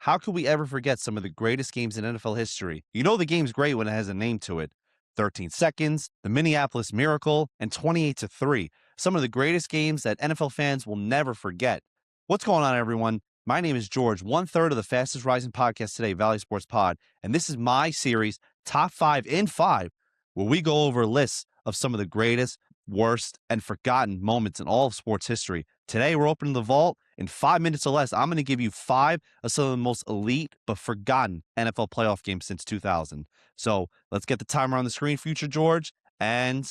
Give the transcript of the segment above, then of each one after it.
how could we ever forget some of the greatest games in NFL history? You know the game's great when it has a name to it. 13 Seconds, the Minneapolis Miracle, and 28-3. Some of the greatest games that NFL fans will never forget. What's going on, everyone? My name is George, one-third of the fastest rising podcast today, Valley Sports Pod, and this is my series, Top 5 in 5, where we go over lists of some of the greatest, worst, and forgotten moments in all of sports history. Today, we're opening the vault. In 5 minutes or less, I'm going to give you 5 of some of the most elite but forgotten NFL playoff games since 2000. So let's get the timer on the screen, future George, and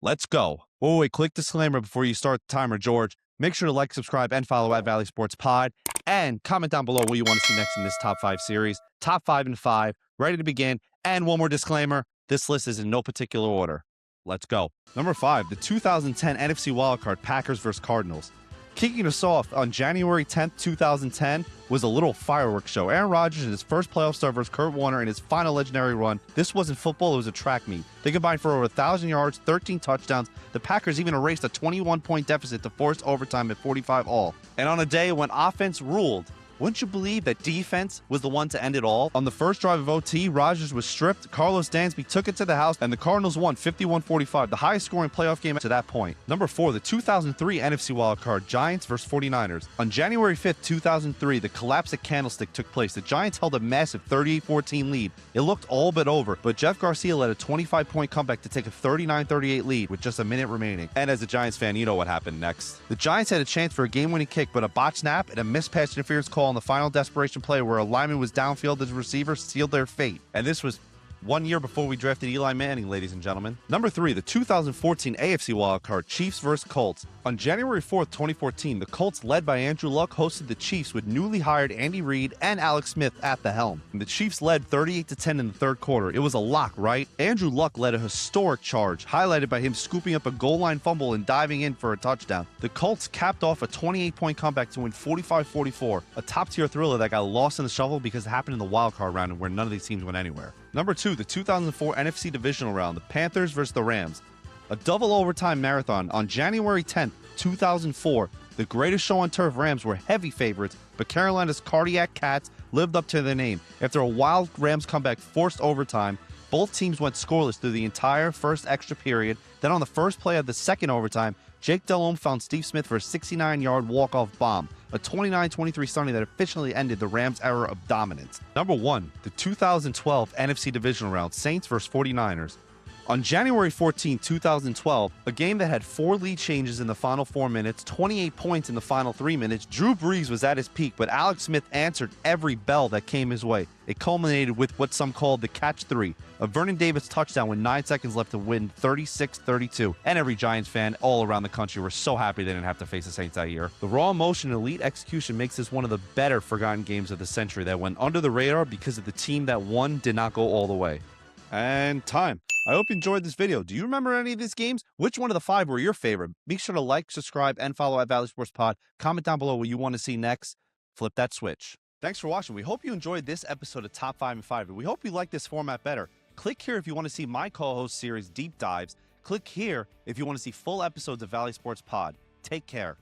let's go. Oh, wait, click disclaimer before you start the timer, George. Make sure to like, subscribe, and follow at Valley Sports Pod, and comment down below what you want to see next in this Top 5 series. Top 5 in 5, ready to begin. And one more disclaimer, this list is in no particular order. Let's go. Number 5, the 2010 NFC wildcard, Packers vs. Cardinals. Kicking us off on January 10th, 2010, was a little fireworks show. Aaron Rodgers in his first playoff start versus Kurt Warner in his final legendary run. This wasn't football, it was a track meet. They combined for over 1,000 yards, 13 touchdowns. The Packers even erased a 21-point deficit to force overtime at 45 all. And on a day when offense ruled, wouldn't you believe that defense was the one to end it all? On the first drive of OT, Rodgers was stripped, Carlos Dansby took it to the house, and the Cardinals won 51-45, the highest scoring playoff game to that point. Number 4, the 2003 NFC wildcard, Giants vs. 49ers. On January 5th, 2003, the collapse at Candlestick took place. The Giants held a massive 38-14 lead. It looked all but over, but Jeff Garcia led a 25-point comeback to take a 39-38 lead with just a minute remaining. And as a Giants fan, you know what happened next. The Giants had a chance for a game-winning kick, but a botched snap and a missed pass interference call on the final desperation play where a lineman was downfield as a receiver sealed their fate. And this was 1 year before we drafted Eli Manning, ladies and gentlemen. Number 3, the 2014 AFC wildcard, Chiefs vs. Colts. On January 4th, 2014, the Colts, led by Andrew Luck, hosted the Chiefs with newly hired Andy Reid and Alex Smith at the helm. And the Chiefs led 38-10 in the third quarter. It was a lock, right? Andrew Luck led a historic charge, highlighted by him scooping up a goal line fumble and diving in for a touchdown. The Colts capped off a 28-point comeback to win 45-44, a top-tier thriller that got lost in the shuffle because it happened in the wildcard round and where none of these teams went anywhere. Number 2, the 2004 NFC Divisional Round, the Panthers vs. the Rams. A double overtime marathon on January 10th, 2004. The greatest show on turf, Rams were heavy favorites, but Carolina's Cardiac Cats lived up to their name. After a wild Rams comeback forced overtime, both teams went scoreless through the entire first extra period. Then on the first play of the second overtime, Jake Delhomme found Steve Smith for a 69-yard walk-off bomb, a 29-23 stunning that officially ended the Rams' era of dominance. Number 1, the 2012 NFC Divisional Round, Saints vs. 49ers. On January 14, 2012, a game that had 4 lead changes in the final 4 minutes, 28 points in the final 3 minutes, Drew Brees was at his peak, but Alex Smith answered every bell that came his way. It culminated with what some called the catch 3, a Vernon Davis touchdown with 9 seconds left to win 36-32. And every Giants fan all around the country were so happy they didn't have to face the Saints that year. The raw emotion and elite execution makes this one of the better forgotten games of the century that went under the radar because of the team that won did not go all the way. And time. I hope you enjoyed this video. Do you remember any of these games? Which one of the 5 were your favorite? Be sure to like, subscribe, and follow at Valley Sports Pod. Comment down below what you want to see next. Flip that switch. Thanks for watching. We hope you enjoyed this episode of Top 5 in 5. We hope you like this format better. Click here if you want to see my co-host series Deep Dives. Click here if you want to see full episodes of Valley Sports Pod. Take care.